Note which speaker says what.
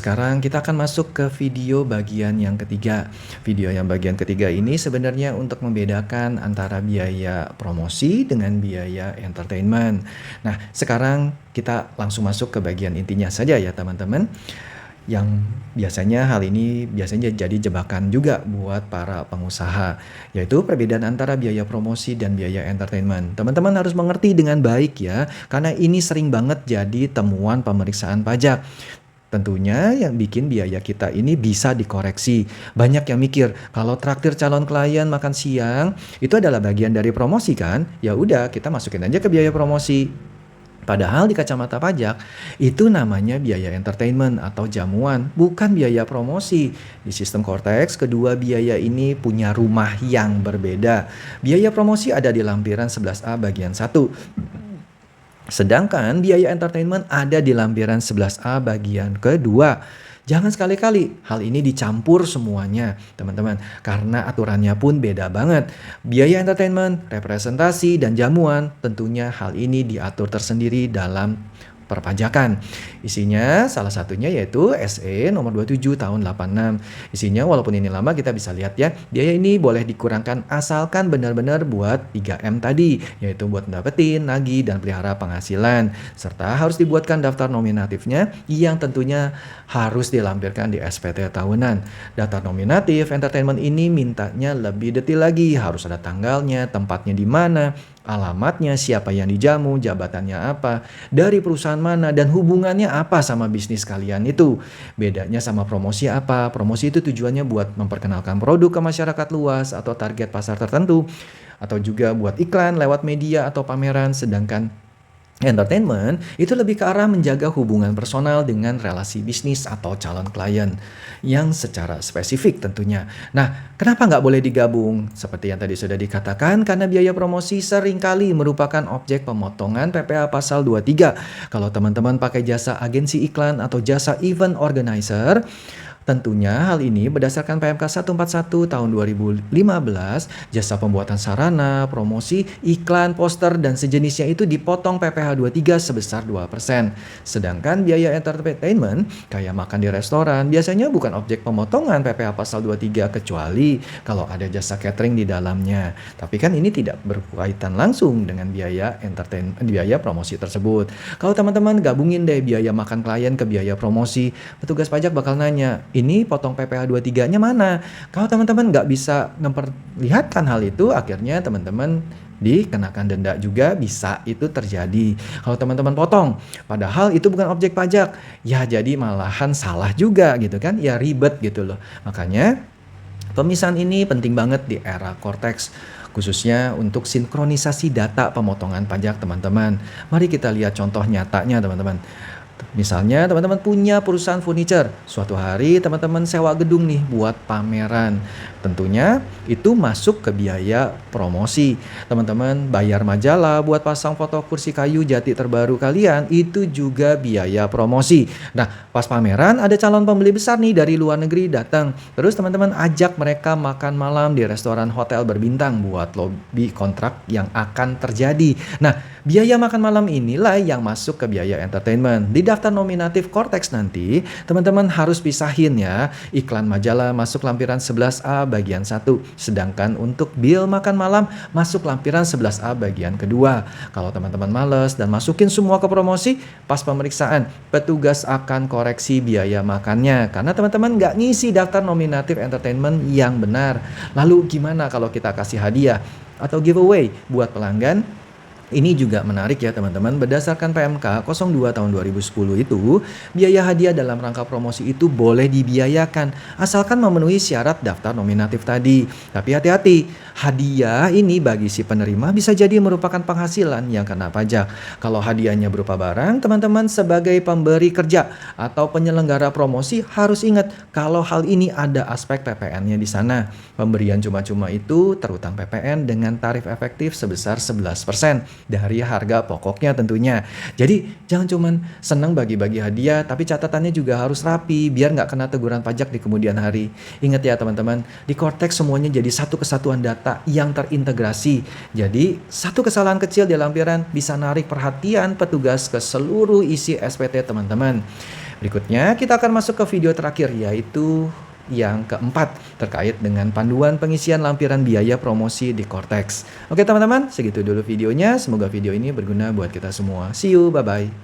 Speaker 1: sekarang kita akan masuk ke video bagian yang ketiga. Video yang bagian ketiga ini sebenarnya untuk membedakan antara biaya promosi dengan biaya entertainment. Nah, sekarang kita langsung masuk ke bagian intinya saja ya teman-teman. Yang biasanya hal ini biasanya jadi jebakan juga buat para pengusaha, yaitu perbedaan antara biaya promosi dan biaya entertainment. Teman-teman harus mengerti dengan baik ya, karena ini sering banget jadi temuan pemeriksaan pajak. Tentunya yang bikin biaya kita ini bisa dikoreksi. Banyak yang mikir kalau traktir calon klien makan siang itu adalah bagian dari promosi kan? Ya udah kita masukin aja ke biaya promosi. Padahal di kacamata pajak, itu namanya biaya entertainment atau jamuan, bukan biaya promosi. Di sistem Cortex, kedua biaya ini punya rumah yang berbeda. Biaya promosi ada di lampiran 11A bagian 1. Sedangkan biaya entertainment ada di lampiran 11A bagian kedua. Jangan sekali-kali hal ini dicampur semuanya, teman-teman, karena aturannya pun beda banget. Biaya entertainment, representasi, dan jamuan, tentunya hal ini diatur tersendiri dalam perpajakan. Isinya salah satunya yaitu SE nomor 27 tahun 86. Isinya walaupun ini lama kita bisa lihat ya, biaya ini boleh dikurangkan asalkan benar-benar buat 3M tadi, yaitu buat dapetin, nagih, dan pelihara penghasilan. Serta harus dibuatkan daftar nominatifnya yang tentunya harus dilampirkan di SPT tahunan. Daftar nominatif entertainment ini mintanya lebih detail lagi, harus ada tanggalnya, tempatnya di mana, alamatnya, siapa yang dijamu, jabatannya apa, dari perusahaan mana, dan hubungannya apa sama bisnis kalian itu. Bedanya sama promosi apa? Promosi itu tujuannya buat memperkenalkan produk ke masyarakat luas atau target pasar tertentu, atau juga buat iklan lewat media atau pameran, sedangkan entertainment itu lebih ke arah menjaga hubungan personal dengan relasi bisnis atau calon klien yang secara spesifik tentunya. Nah, kenapa nggak boleh digabung? Seperti yang tadi sudah dikatakan, karena biaya promosi seringkali merupakan objek pemotongan PPh pasal 23. Kalau teman-teman pakai jasa agensi iklan atau jasa event organizer, tentunya hal ini berdasarkan PMK 141 tahun 2015, jasa pembuatan sarana, promosi, iklan, poster, dan sejenisnya itu dipotong PPh 23 sebesar 2%. Sedangkan biaya entertainment, kayak makan di restoran, biasanya bukan objek pemotongan PPh pasal 23 kecuali kalau ada jasa catering di dalamnya. Tapi kan ini tidak berkaitan langsung dengan biaya biaya promosi tersebut. Kalau teman-teman gabungin deh biaya makan klien ke biaya promosi, petugas pajak bakal nanya, ini potong PPh 23-nya mana? Kalau teman-teman nggak bisa memperlihatkan hal itu, akhirnya teman-teman dikenakan denda juga bisa itu terjadi. Kalau teman-teman potong, padahal itu bukan objek pajak, ya jadi malahan salah juga gitu kan, ya ribet gitu loh. Makanya pemisahan ini penting banget di era Cortex, khususnya untuk sinkronisasi data pemotongan pajak teman-teman. Mari kita lihat contoh nyatanya teman-teman. Misalnya teman-teman punya perusahaan furniture, suatu hari teman-teman sewa gedung nih buat pameran. Tentunya itu masuk ke biaya promosi. Teman-teman bayar majalah buat pasang foto kursi kayu jati terbaru kalian, itu juga biaya promosi. Nah, pas pameran ada calon pembeli besar nih dari luar negeri datang. Terus teman-teman ajak mereka makan malam di restoran hotel berbintang buat lobby kontrak yang akan terjadi. Nah, biaya makan malam inilah yang masuk ke biaya entertainment. Di daftar nominatif Cortex nanti, teman-teman harus pisahin ya. Iklan majalah masuk lampiran 11A bagian 1. Sedangkan untuk bill makan malam masuk lampiran 11A bagian kedua. Kalau teman-teman males dan masukin semua ke promosi, pas pemeriksaan, petugas akan koreksi biaya makannya. Karena teman-teman nggak ngisi daftar nominatif entertainment yang benar. Lalu gimana kalau kita kasih hadiah atau giveaway buat pelanggan? Ini juga menarik ya teman-teman, berdasarkan PMK 02 tahun 2010 itu, biaya hadiah dalam rangka promosi itu boleh dibiayakan asalkan memenuhi syarat daftar nominatif tadi. Tapi hati-hati, hadiah ini bagi si penerima bisa jadi merupakan penghasilan yang kena pajak. Kalau hadiahnya berupa barang, teman-teman sebagai pemberi kerja atau penyelenggara promosi harus ingat kalau hal ini ada aspek PPN-nya di sana. Pemberian cuma-cuma itu terutang PPN dengan tarif efektif sebesar 11% dari harga pokoknya tentunya. Jadi jangan cuman senang bagi-bagi hadiah, tapi catatannya juga harus rapi biar nggak kena teguran pajak di kemudian hari. Ingat ya teman-teman, di Cortex semuanya jadi satu kesatuan data yang terintegrasi. Jadi satu kesalahan kecil di lampiran bisa narik perhatian petugas ke seluruh isi SPT teman-teman. Berikutnya kita akan masuk ke video terakhir, yaitu yang keempat terkait dengan panduan pengisian lampiran biaya promosi di Cortex. Oke teman-teman, segitu dulu videonya. Semoga video ini berguna buat kita semua. See you, bye-bye.